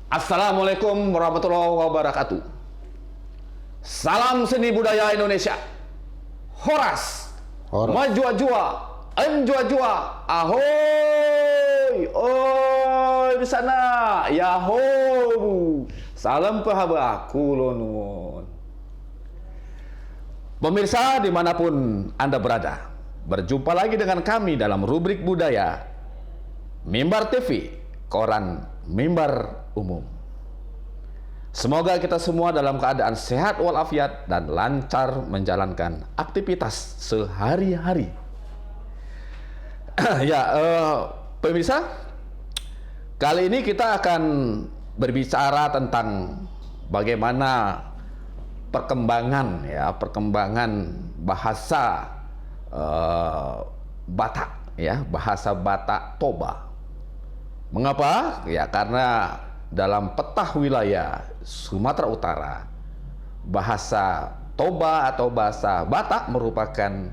Assalamualaikum warahmatullahi wabarakatuh. Salam seni budaya Indonesia. Horas, Majua-jua, Enjua-jua, ahoy, oi di sana, yaho. Salam pahabak, kulonun. Pemirsa dimanapun Anda berada, berjumpa lagi dengan kami dalam rubrik budaya Mimbar TV, koran Mimbar Umum. Semoga kita semua dalam keadaan sehat walafiat dan lancar menjalankan aktivitas sehari-hari. Pemirsa, kali ini kita akan berbicara tentang bagaimana perkembangan bahasa Batak, bahasa Batak Toba. Mengapa? Ya karena dalam peta wilayah Sumatera Utara, bahasa Toba atau bahasa Batak merupakan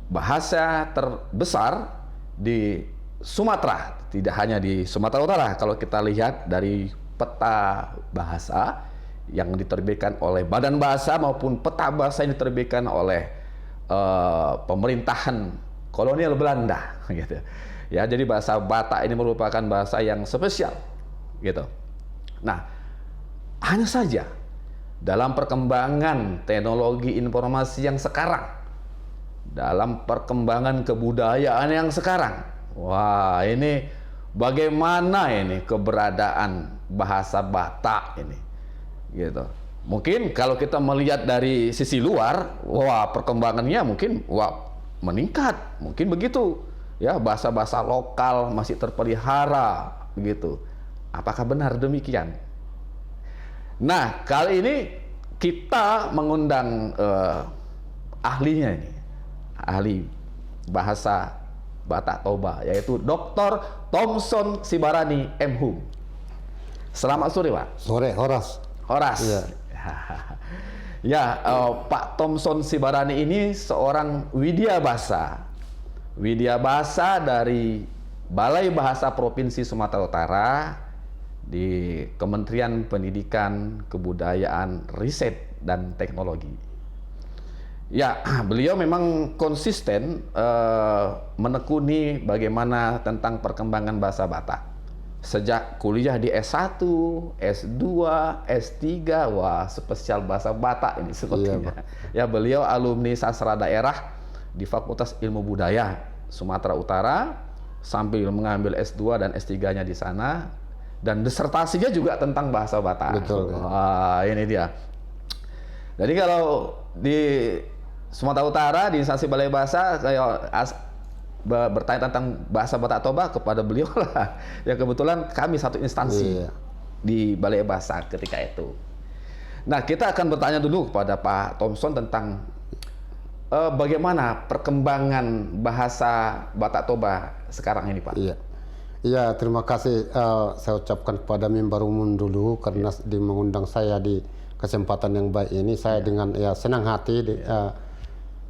bahasa terbesar di Sumatera. Tidak hanya di Sumatera Utara, kalau kita lihat dari peta bahasa yang diterbitkan oleh Badan Bahasa maupun peta bahasa yang diterbitkan oleh pemerintahan kolonial Belanda, gitu. Ya, jadi bahasa Batak ini merupakan bahasa yang spesial, gitu. Nah, hanya saja dalam perkembangan teknologi informasi yang sekarang, dalam perkembangan kebudayaan yang sekarang, wah ini bagaimana ini keberadaan bahasa Batak ini, gitu. Mungkin kalau kita melihat dari sisi luar, wah perkembangannya mungkin meningkat, mungkin begitu. Ya, bahasa-bahasa lokal masih terpelihara, begitu. Apakah benar demikian? Nah, kali ini kita mengundang ahlinya ini, ahli bahasa Batak Toba, yaitu Dr. Thomson Sibarani M.Hum. Selamat sore, Pak. Sore, Horas. Horas. Ya, Pak Thomson Sibarani ini seorang widya bahasa dari Balai Bahasa Provinsi Sumatera Utara di Kementerian Pendidikan, Kebudayaan, Riset, dan Teknologi. Ya, beliau memang konsisten menekuni bagaimana tentang perkembangan bahasa Batak. Sejak kuliah di S1, S2, S3, wah spesial bahasa Batak ini sepertinya. Ya, beliau alumni sastra daerah di Fakultas Ilmu Budaya Sumatera Utara, sambil mengambil S2 dan S3-nya di sana, dan disertasinya juga tentang bahasa Batak. Betul. Wah, ini dia. Jadi kalau di Sumatera Utara di instansi Balai Bahasa, saya bertanya tentang bahasa Batak Toba kepada beliau lah. Ya kebetulan kami satu instansi di Balai Bahasa ketika itu. Nah, kita akan bertanya dulu kepada Pak Thomson tentang bagaimana perkembangan bahasa Batak Toba sekarang ini, Pak. Iya, terima kasih saya ucapkan kepada Mimbar Umum dulu karena mengundang saya di kesempatan yang baik ini. Saya dengan senang hati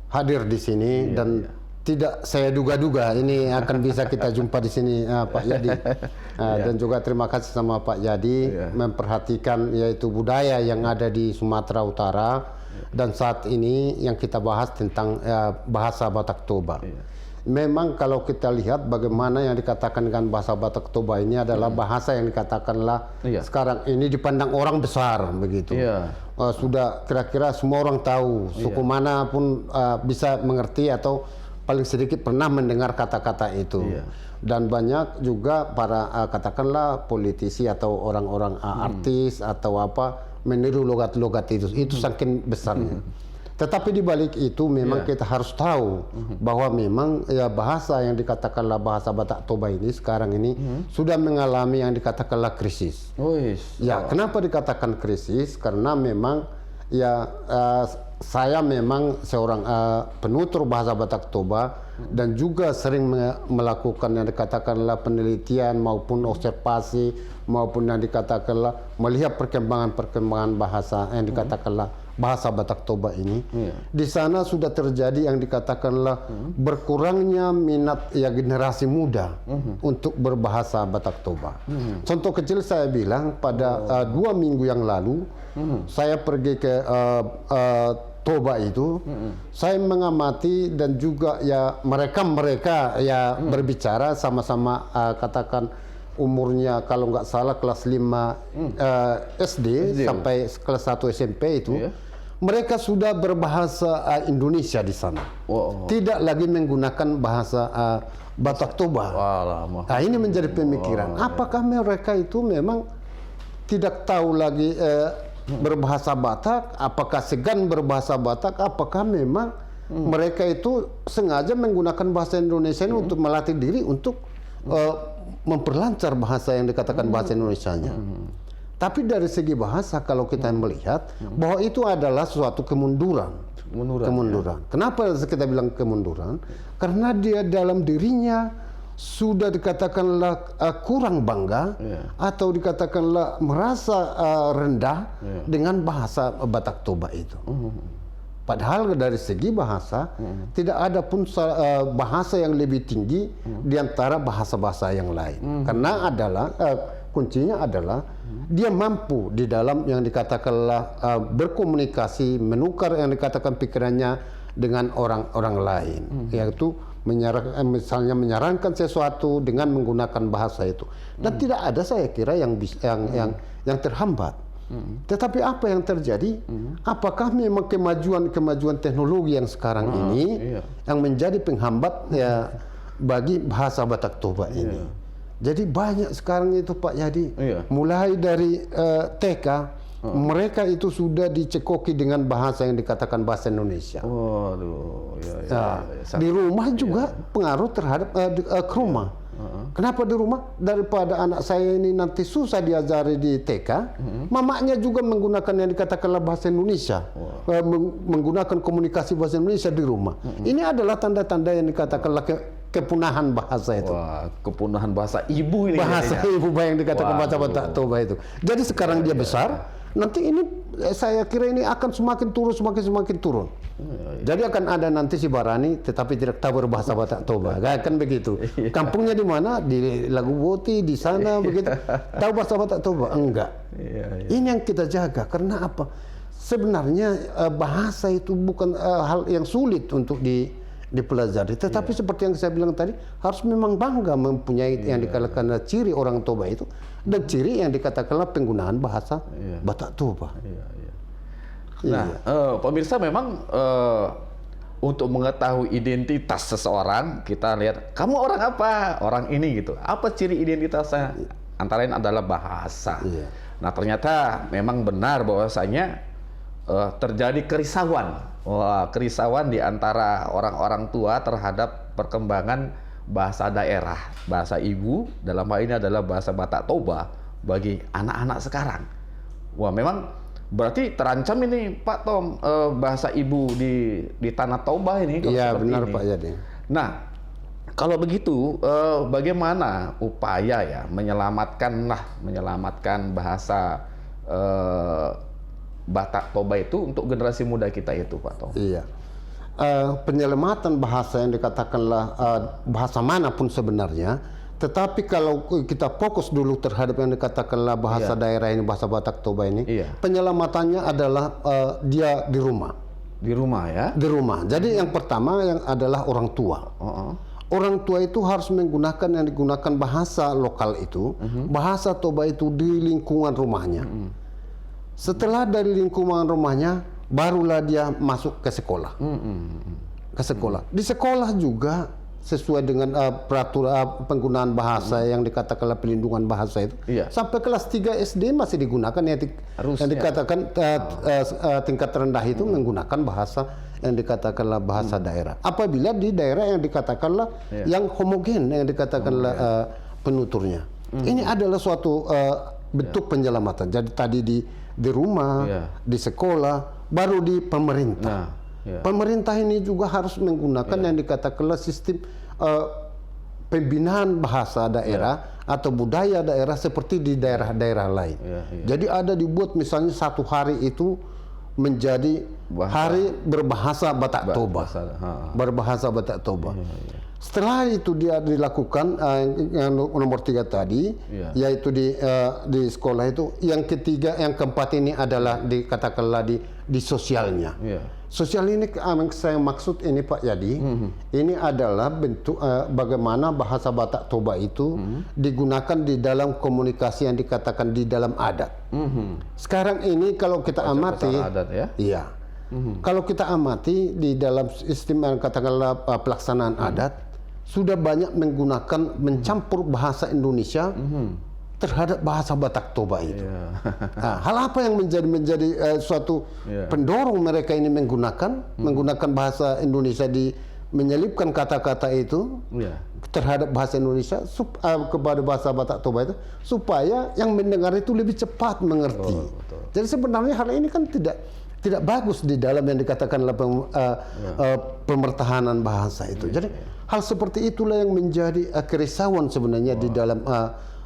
hadir di sini dan tidak saya duga-duga ini akan bisa kita jumpa di sini, Pak Yadi. Dan juga terima kasih sama Pak Yadi memperhatikan yaitu budaya yang ada di Sumatera Utara, dan saat ini yang kita bahas tentang bahasa Batak Toba. Memang kalau kita lihat bagaimana yang dikatakan dengan bahasa Batak Toba ini adalah bahasa yang dikatakanlah sekarang ini dipandang orang besar, begitu. Sudah kira-kira semua orang tahu, suku mana pun bisa mengerti atau paling sedikit pernah mendengar kata-kata itu. Dan banyak juga para katakanlah politisi atau orang-orang artis atau apa meniru logat-logat itu saking besarnya. Tetapi di balik itu memang kita harus tahu bahwa memang bahasa yang dikatakanlah bahasa Batak Toba ini sekarang ini sudah mengalami yang dikatakanlah krisis. Kenapa dikatakan krisis? Karena memang saya memang seorang penutur bahasa Batak Toba dan juga sering melakukan yang dikatakanlah penelitian maupun observasi maupun yang dikatakanlah melihat perkembangan bahasa yang dikatakanlah bahasa Batak Toba ini. Di sana sudah terjadi yang dikatakanlah berkurangnya minat ya generasi muda untuk berbahasa Batak Toba. Contoh kecil saya bilang pada 2 minggu yang lalu saya pergi ke Toba itu, saya mengamati dan juga ya mereka ya berbicara sama-sama katakan umurnya kalau nggak salah kelas 5 SD sampai kelas 1 SMP itu. Mereka sudah berbahasa Indonesia di sana. Tidak lagi menggunakan bahasa Batak Toba. Nah, ini menjadi pemikiran. Apakah mereka itu memang tidak tahu lagi berbahasa Batak? Apakah segan berbahasa Batak? Apakah memang mereka itu sengaja menggunakan bahasa Indonesia ini untuk melatih diri untuk memperlancar bahasa yang dikatakan bahasa Indonesianya? Tapi dari segi bahasa kalau kita melihat bahwa itu adalah suatu kemunduran. Kemunduran. Kenapa kita bilang kemunduran? Karena dia dalam dirinya sudah dikatakanlah kurang bangga atau dikatakanlah merasa rendah dengan bahasa Batak Toba itu. Padahal dari segi bahasa tidak ada pun bahasa yang lebih tinggi di antara bahasa-bahasa yang lain. Karena adalah kuncinya adalah dia mampu di dalam yang dikatakanlah berkomunikasi, menukar yang dikatakan pikirannya dengan orang-orang lain, yaitu misalnya menyarankan sesuatu dengan menggunakan bahasa itu. Dan tidak ada saya kira yang terhambat. Tetapi apa yang terjadi? Apakah memang kemajuan teknologi yang sekarang ini yang menjadi penghambat ya bagi bahasa Batak Toba ini? Jadi banyak sekarang itu Pak Yadi, mulai dari TK, mereka itu sudah dicekoki dengan bahasa yang dikatakan bahasa Indonesia. Di rumah juga pengaruh terhadap ke rumah. Kenapa di rumah? Daripada anak saya ini nanti susah diajari di TK, mamanya juga menggunakan yang dikatakanlah bahasa Indonesia, menggunakan komunikasi bahasa Indonesia di rumah. Ini adalah tanda-tanda yang dikatakanlah kepunahan bahasa itu. Kepunahan bahasa ibu ini. Bahasa ibu yang dikatakan bahasa Batak Toba itu. Jadi sekarang dia besar, nanti ini saya kira ini akan semakin turun, semakin turun. Jadi akan ada nanti si Barani tetapi tidak tahu berbahasa Batak Toba. Kan begitu. Kampungnya di mana? Di Lagu Boti, di sana begitu. Tahu bahasa Batak Toba? Enggak. Ini yang kita jaga. Karena apa? Sebenarnya bahasa itu bukan hal yang sulit untuk dipelajari. Tetapi seperti yang saya bilang tadi, harus memang bangga mempunyai yang dikatakan ciri orang Toba itu dan ciri yang dikatakanlah penggunaan bahasa Batak Toba. Nah, pemirsa memang untuk mengetahui identitas seseorang, kita lihat kamu orang apa, orang ini gitu. Apa ciri identitasnya? Antara lain adalah bahasa. Nah, ternyata memang benar bahwasanya terjadi kerisauan. Kerisauan di antara orang-orang tua terhadap perkembangan bahasa daerah, bahasa ibu, dalam hal ini adalah bahasa Batak Toba bagi anak-anak sekarang. Memang berarti terancam ini Pak Tom, bahasa ibu di tanah Toba ini. Iya benar ini. Pak Yadi. Nah, kalau begitu bagaimana upaya ya menyelamatkan bahasa Batak Toba itu untuk generasi muda kita itu Pak Tom? Iya. Penyelamatan bahasa yang dikatakanlah bahasa manapun sebenarnya, tetapi kalau kita fokus dulu terhadap yang dikatakanlah bahasa daerah ini, bahasa Batak Toba ini, penyelamatannya adalah dia di rumah. Di rumah ya? Di rumah. Jadi yang pertama yang adalah orang tua. Orang tua itu harus menggunakan yang digunakan bahasa lokal itu, bahasa Toba itu di lingkungan rumahnya. Setelah dari lingkungan rumahnya, barulah dia masuk ke sekolah. Ke sekolah. Di sekolah juga sesuai dengan peraturan penggunaan bahasa yang dikatakanlah pelindungan bahasa itu. Sampai kelas 3 SD masih digunakan yang dikatakan tingkat rendah itu menggunakan bahasa yang dikatakanlah bahasa daerah. Apabila di daerah yang dikatakanlah yang homogen, yang dikatakanlah penuturnya. Ini adalah suatu bentuk penyelamatan. Jadi tadi di rumah, di sekolah, baru di pemerintah. Pemerintah ini juga harus menggunakan yang dikatakanlah sistem pembinaan bahasa daerah atau budaya daerah seperti di daerah-daerah lain. Jadi ada dibuat misalnya satu hari itu menjadi hari berbahasa Batak Toba. Berbahasa Batak Toba. Setelah itu dia dilakukan yang nomor 3 tadi, yaitu di sekolah itu. Yang ketiga, yang keempat ini adalah dikatakanlah di sosialnya. Sosial ini yang saya maksud ini Pak Yadi, ini adalah bentuk bagaimana bahasa Batak Toba itu digunakan di dalam komunikasi yang dikatakan di dalam adat. Sekarang ini kalau kita amati, adat, ya? Iya. Kalau kita amati di dalam sistem yang katakanlah pelaksanaan adat, sudah banyak menggunakan mencampur bahasa Indonesia terhadap bahasa Batak Toba itu. Nah, hal apa yang menjadi suatu pendorong mereka ini menggunakan bahasa Indonesia menyelipkan kata-kata itu terhadap bahasa Indonesia kepada bahasa Batak Toba itu supaya yang mendengar itu lebih cepat mengerti. Jadi sebenarnya hal ini kan tidak bagus di dalam yang dikatakanlah pemertahanan bahasa itu. Jadi hal seperti itulah yang menjadi kerisauan sebenarnya di dalam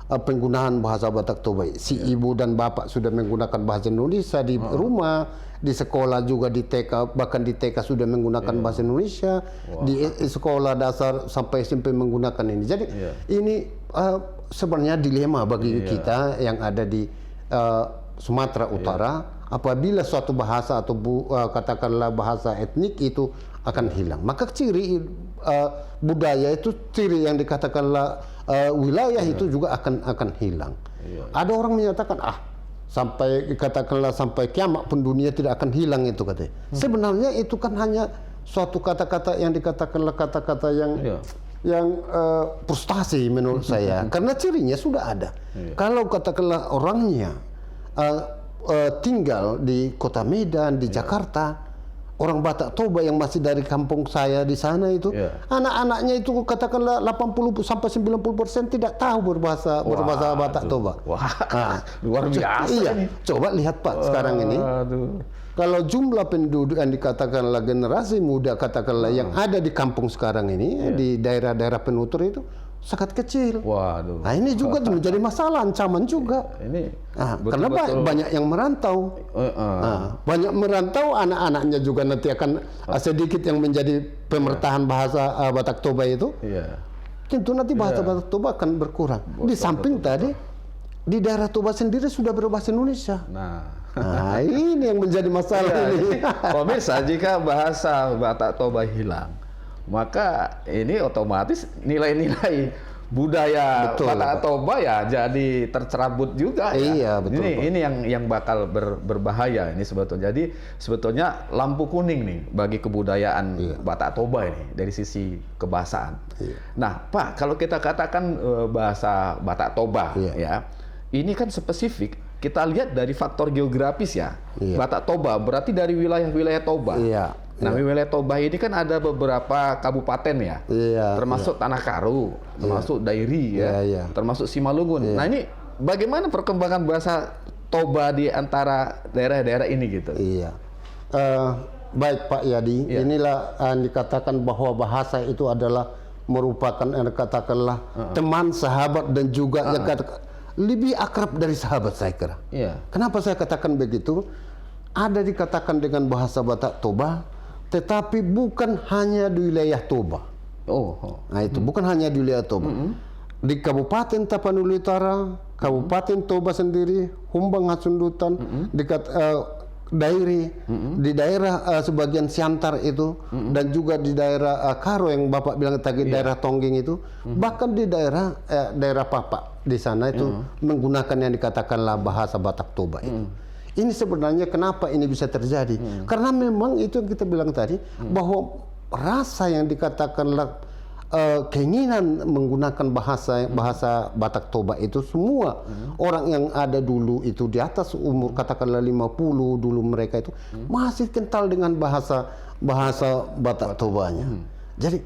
penggunaan bahasa Batak Toba. Si ibu dan bapak sudah menggunakan bahasa Indonesia di rumah, di sekolah juga di TK, bahkan di TK sudah menggunakan bahasa Indonesia, di sekolah dasar sampai SMP menggunakan ini. Jadi ini sebenarnya dilema bagi kita yang ada di Sumatera Utara. Apabila suatu bahasa atau katakanlah bahasa etnik itu akan hilang, maka ciri budaya itu, ciri yang dikatakanlah wilayah itu juga akan hilang. Ada orang menyatakan sampai katakanlah sampai kiamat pun dunia tidak akan hilang itu katanya. Sebenarnya itu kan hanya suatu kata-kata yang dikatakanlah kata-kata yang frustasi menurut saya, karena cirinya sudah ada. Kalau katakanlah orangnya tinggal di Kota Medan, di Jakarta, orang Batak Toba yang masih dari kampung saya di sana itu, anak-anaknya itu katakanlah 80 sampai 90% tidak tahu berbahasa Batak Toba. Luar biasa. Iya, coba lihat Pak sekarang ini. Kalau jumlah penduduk yang dikatakanlah generasi muda katakanlah yang ada di kampung sekarang ini di daerah-daerah penutur itu sangat kecil. Nah ini juga menjadi masalah, ancaman juga. Karena banyak yang merantau. Banyak merantau, anak-anaknya juga nanti akan sedikit yang menjadi pemertahan bahasa Batak Toba itu. Tentu nanti bahasa Batak Toba akan berkurang. Di samping tadi, di daerah Toba sendiri sudah berbahasa Indonesia. Nah ini yang menjadi masalah ini. Pemirsa, jika bahasa Batak Toba hilang, maka ini otomatis nilai-nilai budaya Batak Toba ya jadi tercerabut juga. Betul. Ini yang bakal berbahaya ini sebetulnya. Jadi sebetulnya lampu kuning nih bagi kebudayaan Batak Toba ini dari sisi kebahasaan. Nah, Pak, kalau kita katakan bahasa Batak Toba ya, ini kan spesifik. Kita lihat dari faktor geografis ya. Batak Toba berarti dari wilayah-wilayah Toba. Nah, wilayah Toba ini kan ada beberapa kabupaten ya, termasuk Tanah Karu, termasuk Dairi termasuk Simalungun. Nah, ini bagaimana perkembangan bahasa Toba di antara daerah-daerah ini gitu? Baik Pak Yadi, inilah yang dikatakan bahwa bahasa itu adalah merupakan yang katakanlah teman, sahabat dan juga yang lebih akrab dari sahabat saya kira. Kenapa saya katakan begitu? Ada dikatakan dengan bahasa Batak Toba, tetapi bukan hanya di wilayah Toba. Nah itu bukan hanya di wilayah Toba. Di Kabupaten Tapanuli Utara, Kabupaten Toba sendiri, Humbang Hasundutan, dekat Dairi, di daerah sebagian Siantar itu, dan juga di daerah Karo yang Bapak bilang tadi, daerah Tonggeng itu, bahkan di daerah Papak di sana itu menggunakan yang dikatakanlah bahasa Batak Toba itu. Ini sebenarnya kenapa ini bisa terjadi? Karena memang itu yang kita bilang tadi, bahwa rasa yang dikatakanlah keinginan menggunakan bahasa Batak Toba itu semua orang yang ada dulu itu di atas umur katakanlah 50 dulu mereka itu masih kental dengan bahasa Batak Tobanya. Jadi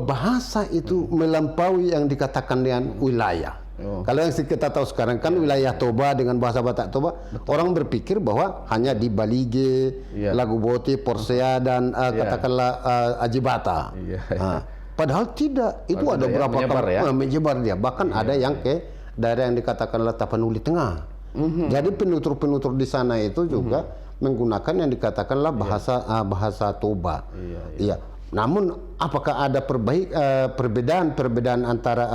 bahasa itu melampaui yang dikatakan dengan wilayah. Kalau yang kita tahu sekarang kan wilayah Toba dengan bahasa Batak Toba, orang berpikir bahwa hanya di Balige, Lagu Boti, Porsea dan katakanlah Ajibata. Padahal tidak, itu ada berapa menyebar menyebar dia. Bahkan ada yang ke daerah yang dikatakanlah Tapanuli Tengah. Jadi penutur-penutur di sana itu juga menggunakan yang dikatakanlah bahasa Toba. Iya. Namun apakah ada perbedaan antara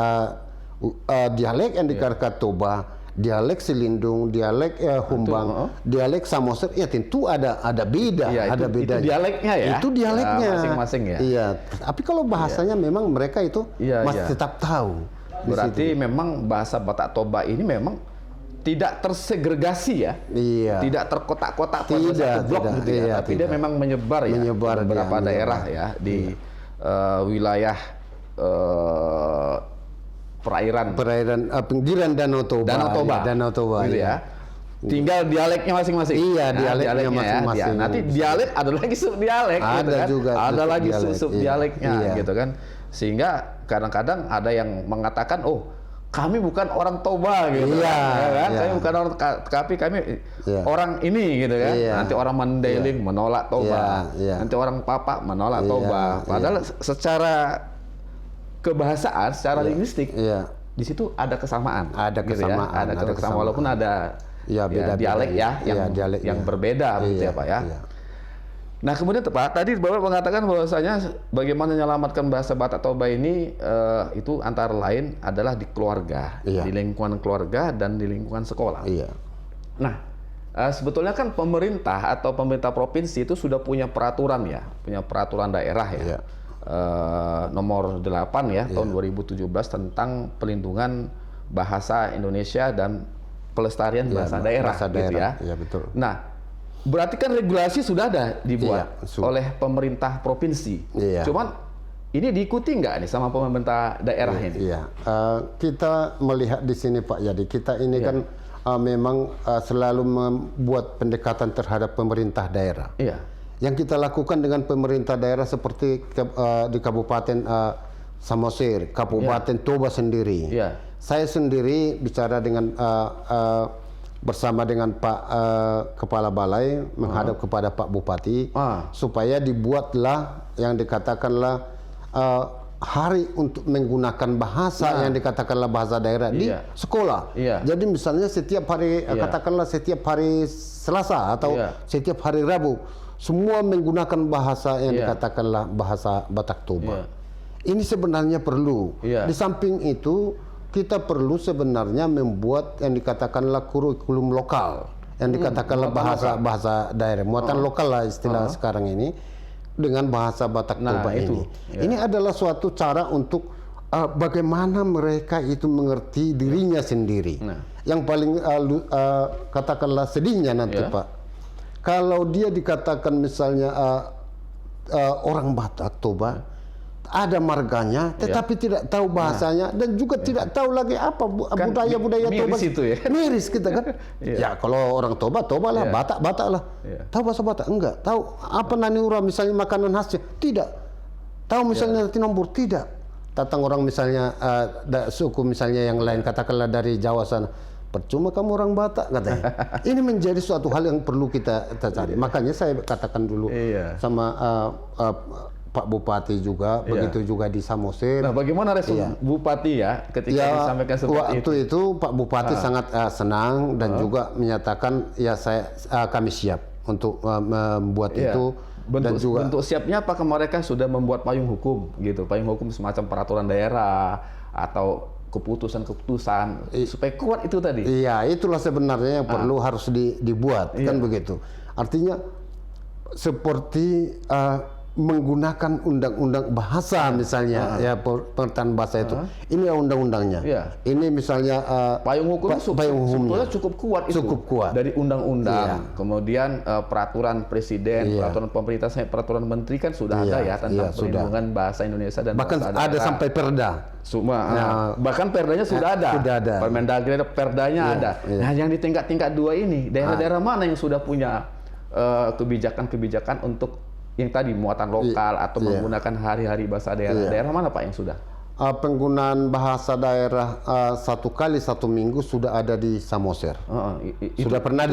dialek yang dikatakan Toba, dialek Selindung, dialek Humbang, dialek Samosir? Ya tentu ada beda, ada beda. Itu dialeknya ya. Itu dialeknya masing-masing ya. Iya. Tapi kalau bahasanya memang mereka itu masih tetap tahu. Berarti memang bahasa Batak Toba ini memang tidak tersegregasi ya, tidak terkotak-kotak pada satu blok gitu ya, tapi dia memang menyebar ya di beberapa daerah ya di wilayah perairan pinggiran Danau Toba, gitu ya. Tinggal dialeknya masing-masing. Iya, dialeknya masing-masing. Ya. Nanti dialek ada lagi subdialek, ada gitu kan? juga ada lagi subdialeknya, gitu kan. Sehingga kadang-kadang ada yang mengatakan, oh kami bukan orang Toba gitu kan. Kami bukan orang, tapi kami orang ini gitu kan. Nanti orang Mandailing menolak Toba, nanti orang Papak menolak Toba. Padahal secara kebahasaan, secara linguistik di situ ada kesamaan. Ada gitu kesamaan, ya. Ada kesamaan walaupun ada beda dialek ya yang berbeda gitu ya Pak ya. Nah kemudian Pak, tadi Bapak mengatakan bahwasanya bagaimana menyelamatkan bahasa Batak Toba ini itu antara lain adalah di keluarga, di lingkungan keluarga dan di lingkungan sekolah. Nah sebetulnya kan pemerintah atau pemerintah provinsi itu sudah punya peraturan ya, punya peraturan daerah ya, nomor 8 ya tahun 2017 tentang pelindungan bahasa Indonesia dan pelestarian bahasa daerah gitu ya. Iya betul. Nah berarti kan regulasi sudah ada dibuat oleh pemerintah provinsi. Cuman ini diikuti nggak nih sama pemerintah daerah ini? Kita melihat di sini Pak Yadi, kita ini kan memang selalu membuat pendekatan terhadap pemerintah daerah. Yang kita lakukan dengan pemerintah daerah seperti di Kabupaten Samosir, Kabupaten Toba sendiri. Saya sendiri bicara dengan bersama dengan Pak Kepala Balai menghadap kepada Pak Bupati supaya dibuatlah yang dikatakanlah hari untuk menggunakan bahasa yang dikatakanlah bahasa daerah di sekolah. Jadi misalnya setiap hari katakanlah setiap hari Selasa atau setiap hari Rabu semua menggunakan bahasa yang dikatakanlah bahasa Batak Toba. Ini sebenarnya perlu. Di samping itu kita perlu sebenarnya membuat yang dikatakanlah kurikulum lokal, yang dikatakanlah bahasa daerah, muatan lokal lah istilah sekarang ini, dengan bahasa Batak Toba ini. Ini adalah suatu cara untuk bagaimana mereka itu mengerti dirinya sendiri. Yang paling katakanlah sedihnya nanti Pak, kalau dia dikatakan misalnya orang Batak Toba, ada marganya, tetapi tidak tahu bahasanya dan juga tidak tahu lagi apa budaya-budaya Toba. Itu ya. Miris kita kan. Ya kalau orang Toba lah, Batak lah. Tahu bahasa Batak? Enggak. Tahu apa naniura misalnya makanan khasnya? Tidak. Tahu misalnya tinombur? Tidak. Datang orang misalnya suku misalnya yang lain katakanlah dari Jawa sana. Percuma kamu orang Batak katanya. Ini menjadi suatu hal yang perlu kita cari. Makanya saya katakan dulu sama Pak Bupati juga, begitu juga di Samosir. Nah, bagaimana respon Bupati ya ketika disampaikan seperti itu? Waktu itu Pak Bupati sangat senang dan juga menyatakan kami siap untuk membuat itu. Bentuk siapnya apakah mereka sudah membuat payung hukum gitu, payung hukum semacam peraturan daerah atau keputusan-keputusan supaya kuat itu tadi? Iya, itulah sebenarnya yang perlu harus dibuat kan begitu. Artinya seperti menggunakan undang-undang bahasa misalnya pengertian bahasa itu ini undang-undangnya ini misalnya payung hukumnya sebetulnya cukup kuat itu dari undang-undang kemudian peraturan presiden peraturan pemerintah peraturan menteri kan sudah ada ya tentang perlindungan bahasa Indonesia dan bahkan bahasa ada sampai perda bahkan perdanya sudah ada Permendagri perdanya ada. Nah yang di tingkat-tingkat 2 ini daerah-daerah mana yang sudah punya kebijakan-kebijakan untuk yang tadi muatan lokal atau menggunakan hari-hari bahasa daerah? Daerah mana Pak yang sudah? Penggunaan bahasa daerah 1 kali 1 minggu sudah ada di Samosir. Sudah pernah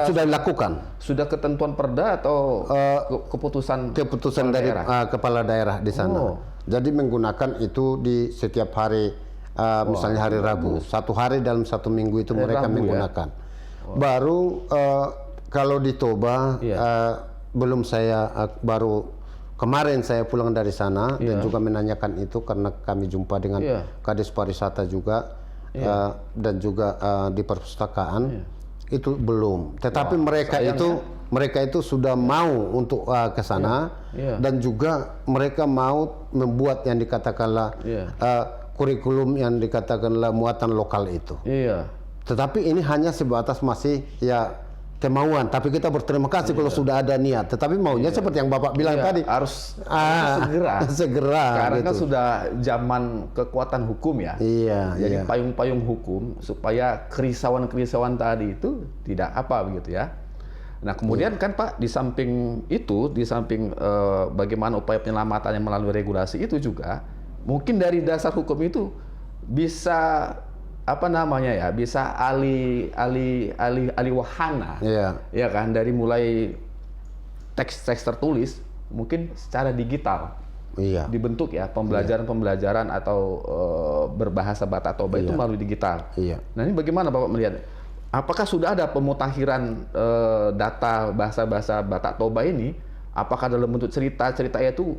sudah dilakukan. Sudah ketentuan perda atau keputusan dari kepala daerah di sana. Jadi menggunakan itu di setiap hari, misalnya hari Rabu. 1 hari dalam 1 minggu itu mereka menggunakan. Baru kalau di Toba belum saya baru kemarin saya pulang dari sana dan juga menanyakan itu karena kami jumpa dengan Kades Pariwisata juga dan juga di perpustakaan itu belum. Tetapi mereka itu sudah mau untuk ke sana dan juga mereka mau membuat yang dikatakanlah kurikulum yang dikatakanlah muatan lokal itu. Tetapi ini hanya sebatas masih kemauan. Tapi kita berterima kasih kalau sudah ada niat. Tetapi maunya seperti yang Bapak bilang tadi harus segera. Karena gitu. kan sudah zaman kekuatan hukum ya. Jadi payung-payung hukum supaya kerisauan-kerisauan tadi itu tidak begitu ya. Nah kemudian kan Pak, di samping itu, di samping bagaimana upaya penyelamatannya melalui regulasi itu juga, mungkin dari dasar hukum itu bisa bisa alih wahana, ya kan, dari mulai teks tertulis mungkin secara digital, dibentuk ya pembelajaran atau berbahasa Batak Toba itu melalui digital. Nah ini bagaimana Bapak melihat? Apakah sudah ada pemutakhiran data bahasa-bahasa Batak Toba ini? Apakah dalam bentuk cerita itu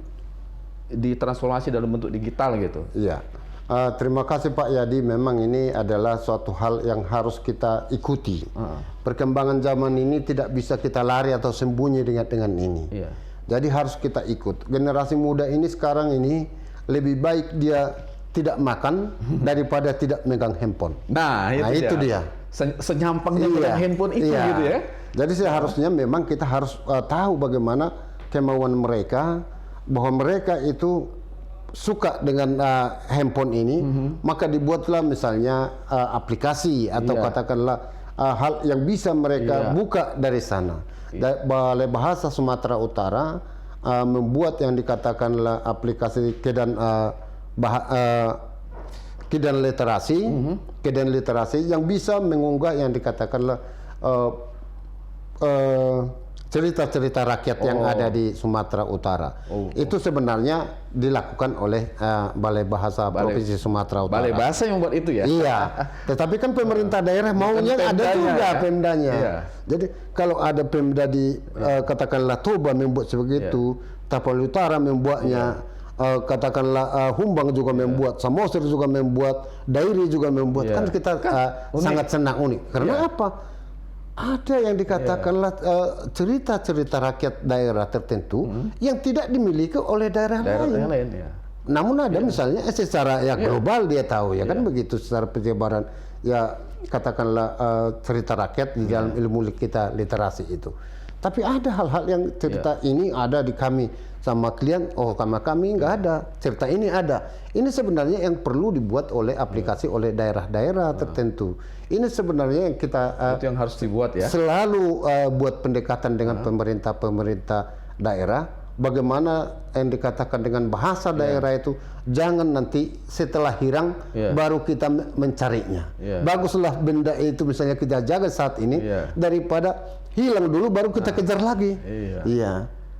ditransformasi dalam bentuk digital gitu? Terima kasih Pak Yadi. Memang ini adalah suatu hal yang harus kita ikuti. Perkembangan zaman ini tidak bisa kita lari atau sembunyi dengan ini. Jadi harus kita ikut. Generasi muda ini sekarang ini lebih baik dia tidak makan daripada tidak megang handphone. Nah itu dia. Senyampangnya dengan handphone itu gitu ya. Jadi seharusnya memang kita harus tahu bagaimana kemauan mereka, bahwa mereka itu suka dengan handphone ini, maka dibuatlah misalnya aplikasi atau katakanlah hal yang bisa mereka buka dari sana. Balai Bahasa Sumatera Utara membuat yang dikatakanlah aplikasi Kedan literasi yang bisa mengunggah yang dikatakanlah cerita-cerita rakyat yang ada di Sumatera Utara. Itu sebenarnya dilakukan oleh Balai Bahasa Provinsi Sumatera Utara. Balai Bahasa yang membuat itu ya? Iya. Tetapi kan pemerintah daerah maunya ada juga pemdanya. Jadi kalau ada pemda di katakanlah Toba membuat sebegitu, Tapal Utara membuatnya, katakanlah Humbang juga membuat, Samosir juga membuat, Dairi juga membuat, kan kita sangat senang unik. Karena apa? Ada yang dikatakanlah cerita-cerita rakyat daerah tertentu yang tidak dimiliki oleh daerah lain. Namun ada misalnya secara global dia tahu kan begitu, secara penyebaran katakanlah cerita rakyat di dalam ilmu kita literasi itu. Tapi ada hal-hal yang cerita ini ada di kami sama klien, sama kami nggak ada, cerita ini ada. Ini sebenarnya yang perlu dibuat oleh aplikasi oleh daerah-daerah tertentu. Ini sebenarnya yang kita itu yang harus dibuat ya. Selalu buat pendekatan dengan pemerintah daerah. Bagaimana yang dikatakan dengan bahasa daerah itu jangan nanti setelah hilang baru kita mencarinya. Baguslah benda itu misalnya kita jaga saat ini daripada hilang dulu baru kita kejar lagi.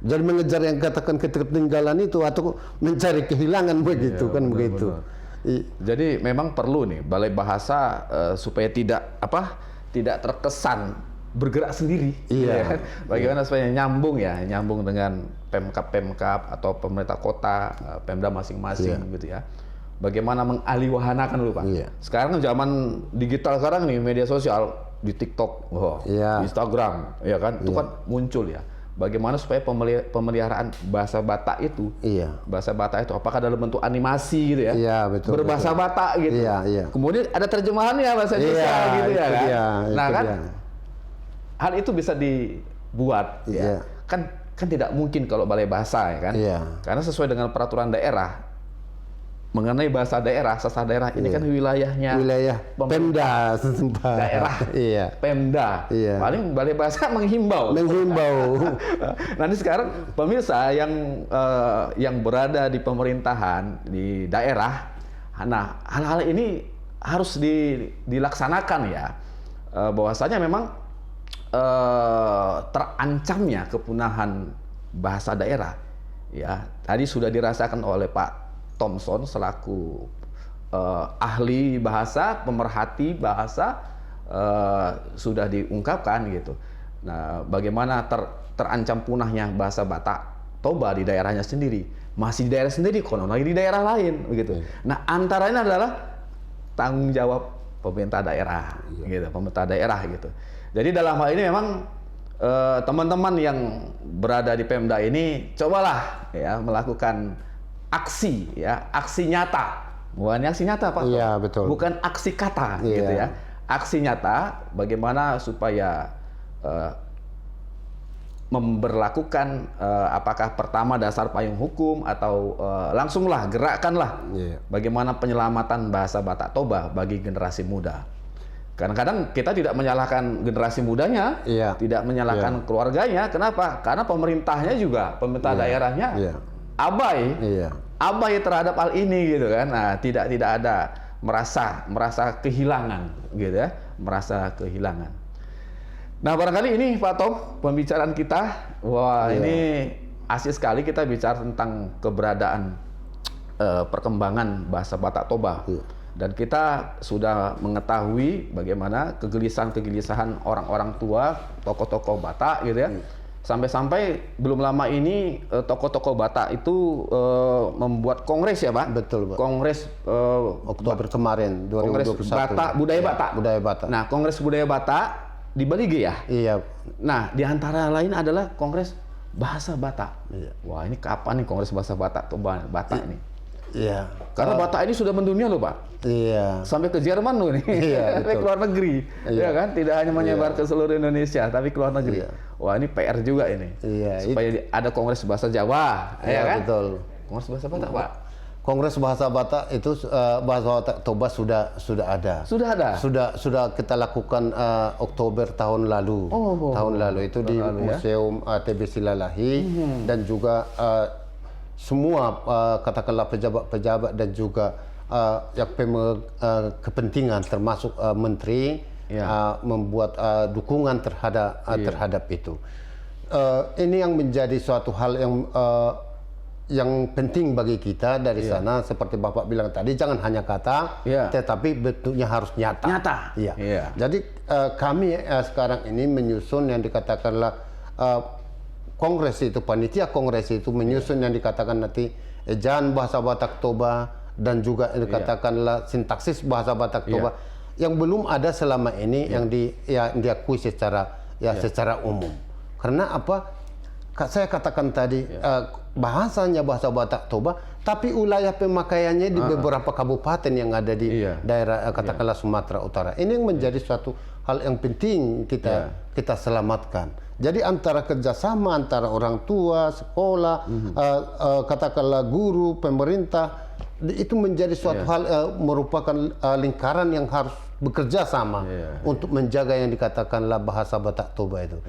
Jadi mengejar yang katakan ketertinggalan itu atau mencari kehilangan begitu begitu. Jadi memang perlu nih Balai Bahasa supaya tidak terkesan bergerak sendiri. Bagaimana supaya nyambung dengan Pemkab atau pemerintah kota, Pemda masing-masing gitu ya. Bagaimana mengalihwahanakan dulu Pak. Sekarang zaman digital sekarang nih, media sosial di TikTok, di Instagram, kan itu kan muncul ya. Bagaimana supaya pemeliharaan bahasa Batak itu, apakah dalam bentuk animasi gitu ya, berbahasa Batak gitu. Kemudian ada terjemahannya bahasa Indonesia gitu ya kan. Nah kan hal itu bisa dibuat kan tidak mungkin kalau Balai Bahasa ya kan. Karena sesuai dengan peraturan daerah mengenai bahasa daerah, sastra daerah ini kan wilayah Pemda setempat. Daerah. Pemda. Paling Balai Bahasa menghimbau. Nanti sekarang pemirsa yang berada di pemerintahan di daerah, nah hal-hal ini harus dilaksanakan ya. Bahwasanya memang terancamnya kepunahan bahasa daerah tadi sudah dirasakan oleh Pak Thomson selaku ahli bahasa, pemerhati bahasa sudah diungkapkan gitu. Nah, bagaimana terancam punahnya bahasa Batak Toba di daerahnya sendiri, masih di daerah sendiri, konon lagi di daerah lain, begitu. Nah, antara ini adalah tanggung jawab pemerintah daerah, gitu, pemerintah daerah gitu. Jadi dalam hal ini memang teman-teman yang berada di Pemda ini cobalah ya melakukan aksi nyata, bukan aksi nyata Pak, Iya, betul. bukan aksi kata, Iya. gitu ya, aksi nyata bagaimana supaya memberlakukan apakah pertama dasar payung hukum atau langsunglah gerakkanlah bagaimana penyelamatan bahasa Batak Toba bagi generasi muda. Kadang-kadang kita tidak menyalahkan generasi mudanya, tidak menyalahkan keluarganya. Kenapa? Karena pemerintahnya juga, pemerintah daerahnya abai terhadap hal ini gitu kan. Nah, tidak ada merasa kehilangan gitu ya, merasa kehilangan. Nah, barangkali ini Pak Tom, pembicaraan kita, ini asik sekali kita bicara tentang keberadaan perkembangan bahasa Batak Toba. Dan kita sudah mengetahui bagaimana kegelisahan orang-orang tua, tokoh-tokoh Batak gitu ya. Sampai-sampai belum lama ini tokoh-tokoh Batak itu membuat kongres ya Pak? Betul, Pak. Kongres Oktober kemarin 2021. Kongres Batak, Budaya Batak. Budaya Batak. Nah, Kongres Budaya Batak di Balige ya? Iya. Nah, di antara lain adalah Kongres Bahasa Batak. Wah, ini kapan nih Kongres Bahasa Batak Batak ini? Iya. Karena Batak ini sudah mendunia loh, Pak. Iya. Sampai ke Jerman loh ini. Iya, Sampai betul. keluar negeri. Ya kan? Tidak hanya menyebar ke seluruh Indonesia, tapi keluar negeri. Wah, ini PR juga ini. Iya. Supaya ada Kongres Bahasa Jawa, ya kan? Betul. Kongres Bahasa Batak, Pak. Kongres Bahasa Batak itu Bahasa Batak Toba sudah ada. Sudah ada. Sudah kita lakukan Oktober tahun lalu. Tahun lalu itu di Museum TBC Lalahi dan juga semua katakanlah pejabat-pejabat dan juga yang pemegang kepentingan termasuk menteri membuat dukungan terhadap itu. Ini yang menjadi suatu hal yang penting bagi kita dari sana, seperti Bapak bilang tadi, jangan hanya kata, tetapi bentuknya harus nyata. Iya. Jadi kami sekarang ini menyusun yang dikatakanlah kongres itu, panitia kongres itu menyusun yang dikatakan nanti ejaan bahasa Batak Toba dan juga yang dikatakanlah sintaksis bahasa Batak Toba yang belum ada selama ini yang diakui secara umum. Karena apa? Saya katakan tadi bahasanya bahasa Batak Toba, tapi wilayah pemakaiannya di beberapa kabupaten yang ada di daerah katakanlah Sumatera Utara. Ini yang menjadi suatu hal yang penting kita selamatkan. Jadi antara kerjasama antara orang tua, sekolah, katakanlah guru, pemerintah, itu menjadi suatu hal merupakan lingkaran yang harus bekerja sama untuk menjaga yang dikatakanlah bahasa Batak Toba itu.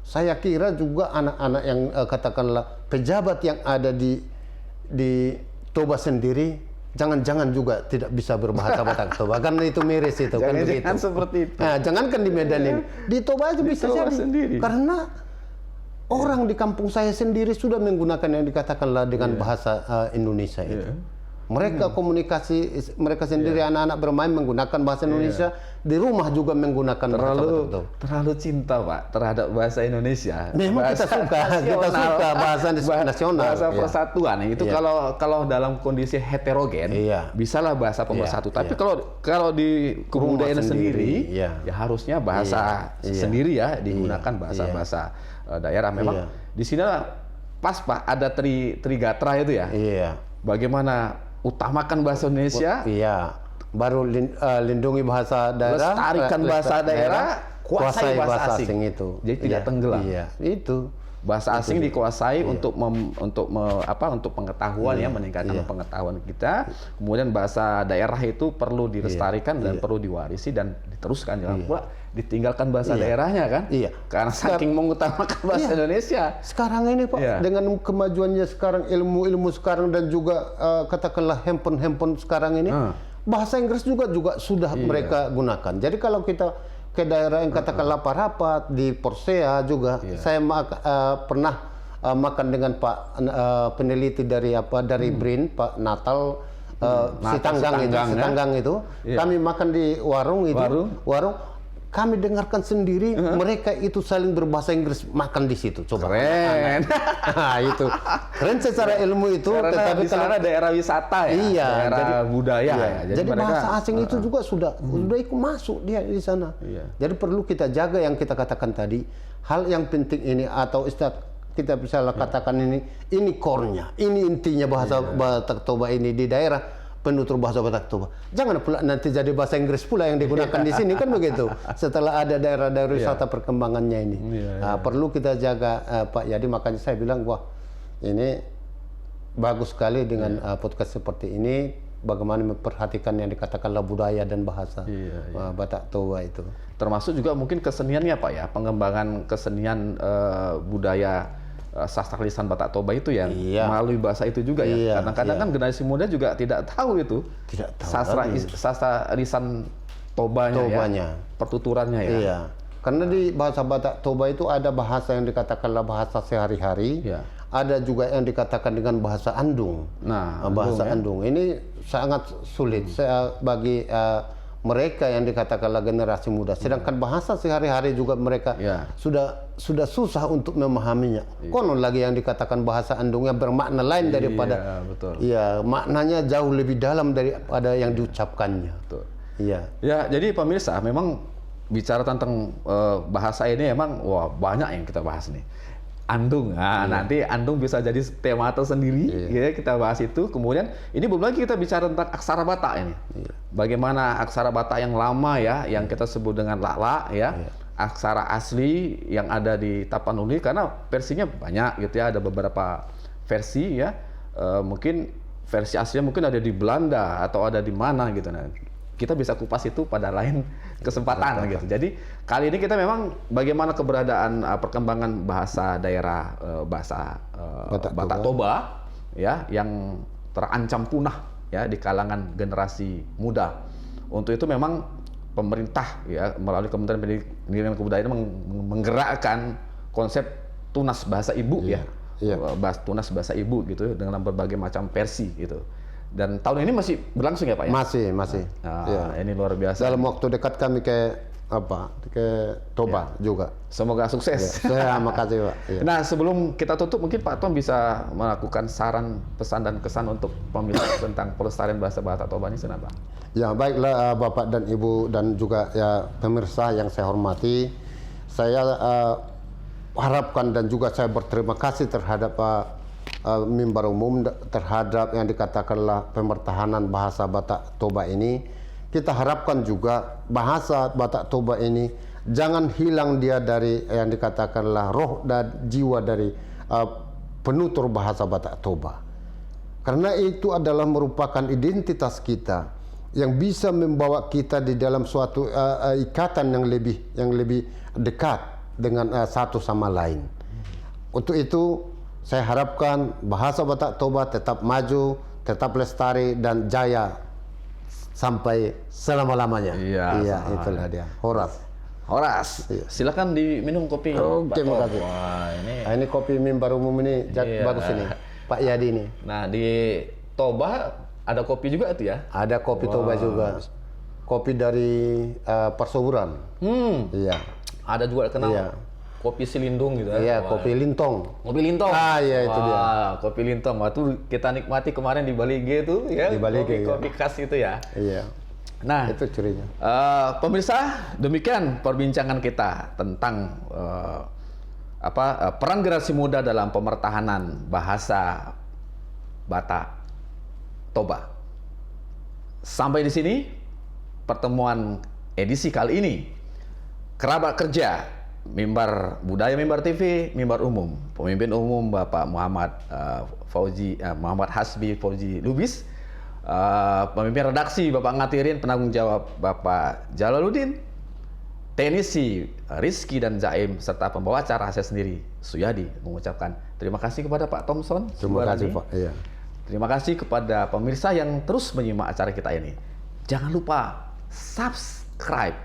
Saya kira juga anak-anak yang katakanlah pejabat yang ada di Toba sendiri jangan-jangan juga tidak bisa berbahasa Batak Toba karena itu miris itu kan begitu. Jangan seperti itu. Nah, jangankan di Medan ini, di Toba aja bisa Toba jadi. sendiri. Karena orang di kampung saya sendiri sudah menggunakan yang dikatakanlah dengan bahasa Indonesia itu. Mereka komunikasi, mereka sendiri anak-anak bermain menggunakan bahasa Indonesia, di rumah juga menggunakan bahasa Batak Toba. Terlalu cinta Pak terhadap bahasa Indonesia. Memang kita suka bahasa nasional. Bahasa persatuan itu kalau dalam kondisi heterogen, bisalah bahasa pemersatu. Tapi kalau di kebudayaan sendiri, ya harusnya bahasa sendiri ya digunakan bahasa-bahasa daerah. Memang di sini pas Pak ada Trigatra itu ya. Bagaimana utamakan bahasa Indonesia? Baru lindungi bahasa daerah, lestarikan bahasa daerah, kuasai bahasa asing itu. Jadi tidak tenggelam. Itu. Bahasa asing dikuasai untuk pengetahuan meningkatkan pengetahuan kita. Kemudian bahasa daerah itu perlu dilestarikan dan perlu diwarisi dan diteruskan. Jangan pula ditinggalkan bahasa daerahnya kan? Karena saking mengutamakan bahasa Indonesia. Sekarang ini Pak, dengan kemajuannya sekarang, ilmu-ilmu sekarang dan juga katakanlah handphone sekarang ini, bahasa Inggris juga sudah mereka gunakan. Jadi kalau kita ke daerah yang katakanlah Parapat, di Porsea juga, saya pernah makan dengan Pak peneliti dari BRIN, Pak Natal, Sitanggang itu. Kami makan di warung itu. kami dengarkan sendiri mereka itu saling berbahasa Inggris makan di situ. Coba. Keren. Nah, itu keren secara ilmu itu. Karena tetapi di sana daerah wisata ya, iya, daerah budaya iya. ya. Jadi mereka, bahasa asing itu juga sudah ikut masuk dia di sana. Iya. Jadi perlu kita jaga yang kita katakan tadi. Hal yang penting ini atau Ustaz kita bisa katakan ini core-nya, ini intinya bahasa Batak Toba ini di daerah penutur bahasa Batak Toba. Jangan pula nanti jadi bahasa Inggris pula yang digunakan di sini kan begitu. Setelah ada daerah-daerah wisata perkembangannya ini, perlu kita jaga Pak Yadi. Makanya saya bilang wah ini bagus sekali dengan podcast seperti ini. Bagaimana memperhatikan yang dikatakanlah budaya dan bahasa Batak Toba itu. Termasuk juga mungkin keseniannya Pak ya, pengembangan kesenian budaya sastra lisan Batak Toba itu yang melalui bahasa itu juga ya. Kadang-kadang kan generasi muda juga tidak tahu itu. Tidak tahu sastra lisan Tobanya ya, pertuturannya ya. Iya. Karena di bahasa Batak Toba itu ada bahasa yang dikatakanlah bahasa sehari-hari. Ada juga yang dikatakan dengan bahasa andung. Nah, bahasa andung ini sangat sulit bagi mereka yang dikatakanlah generasi muda. Sedangkan bahasa sehari-hari juga mereka sudah susah untuk memahaminya. Konon lagi yang dikatakan bahasa andungnya bermakna lain daripada maknanya jauh lebih dalam daripada yang diucapkannya. Iya. Ya, jadi pemirsa memang bicara tentang bahasa ini emang banyak yang kita bahas nih. Andung, nanti andung bisa jadi tema tersendiri, ya kita bahas itu. Kemudian ini belum lagi kita bicara tentang aksara Batak ini. Bagaimana aksara Batak yang lama ya, yang kita sebut dengan lala ya, aksara asli yang ada di Tapanuli karena versinya banyak gitu ya, ada beberapa versi ya. Mungkin versi aslinya mungkin ada di Belanda atau ada di mana gitu. Nah, kita bisa kupas itu pada lain kesempatan gitu. Jadi kali ini kita memang bagaimana keberadaan perkembangan bahasa daerah bahasa Batak Toba ya yang terancam punah ya di kalangan generasi muda. Untuk itu memang pemerintah ya melalui Kementerian Pendidikan dan Kebudayaan menggerakkan konsep tunas bahasa ibu tunas bahasa ibu gitu dengan berbagai macam versi gitu. Dan tahun ini masih berlangsung ya Pak ya? Masih. Ini luar biasa. Dalam waktu dekat kami ke Toba juga. Semoga sukses. Makasih Pak. Nah sebelum kita tutup mungkin Pak Tom bisa melakukan saran, pesan dan kesan untuk pemirsa tentang pelestarian bahasa Batak Toba ini kenapa? Ya baiklah Bapak dan Ibu dan juga ya pemirsa yang saya hormati. Saya harapkan dan juga saya berterima kasih terhadap mimbar umum terhadap yang dikatakanlah pemertahanan bahasa Batak Toba ini. Kita harapkan juga bahasa Batak Toba ini jangan hilang dia dari yang dikatakanlah roh dan jiwa dari penutur bahasa Batak Toba. Karena itu adalah merupakan identitas kita yang bisa membawa kita di dalam suatu ikatan yang lebih dekat dengan satu sama lain. Untuk itu saya harapkan bahasa Batak Toba tetap maju, tetap lestari dan jaya sampai selama-lamanya. Iya, itulah dia. Horas. Silakan diminum kopi. Oke, makasih. Wah, ini kopi mimbar umum ini bagus ini, Pak Yadi ini. Nah, di Toba ada kopi juga itu ya? Ada kopi Toba juga. Kopi dari Persoburan. Iya. Ada juga kenal. Iya. Kopi Silindung gitu ya? Iya, kopi Lintong. Kopi Lintong? Iya itu dia. Kopi Lintong. Waktu kita nikmati kemarin di Bali G tuh ya, di Bali G, kopi khas itu ya. Iya. Nah, itu cirinya. Pemirsa, demikian perbincangan kita tentang peran generasi muda dalam pemertahanan bahasa Batak Toba. Sampai di sini pertemuan edisi kali ini. Kerabat kerja Mimbar Budaya Mimbar TV, Mimbar Umum. Pemimpin umum Bapak Muhammad Muhammad Hasbi Fauzi Lubis. Pemimpin redaksi Bapak Ngatirin, penanggung jawab Bapak Jalaluddin. Teknisi Rizky dan Zaim serta pembawa acara saya sendiri Suyadi mengucapkan terima kasih kepada Pak Thompson. Terima kasih Pak. Iya. Terima kasih kepada pemirsa yang terus menyimak acara kita ini. Jangan lupa subscribe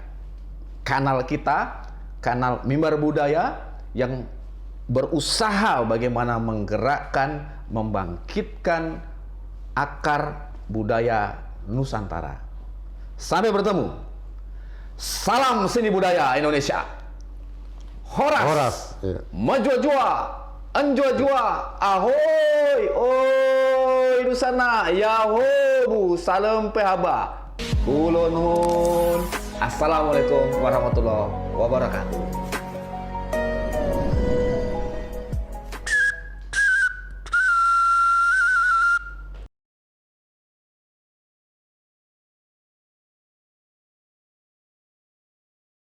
kanal kita, kanal Mimbar Budaya yang berusaha bagaimana menggerakkan, membangkitkan akar budaya Nusantara. Sampai bertemu. Salam seni budaya Indonesia. Horas. Horas. Ya. Majua-jua, anjua-jua, ahoy, oi di sana, yahobu, salam pehaba. Kulon hun. Assalamualaikum warahmatullahi wabarakatuh.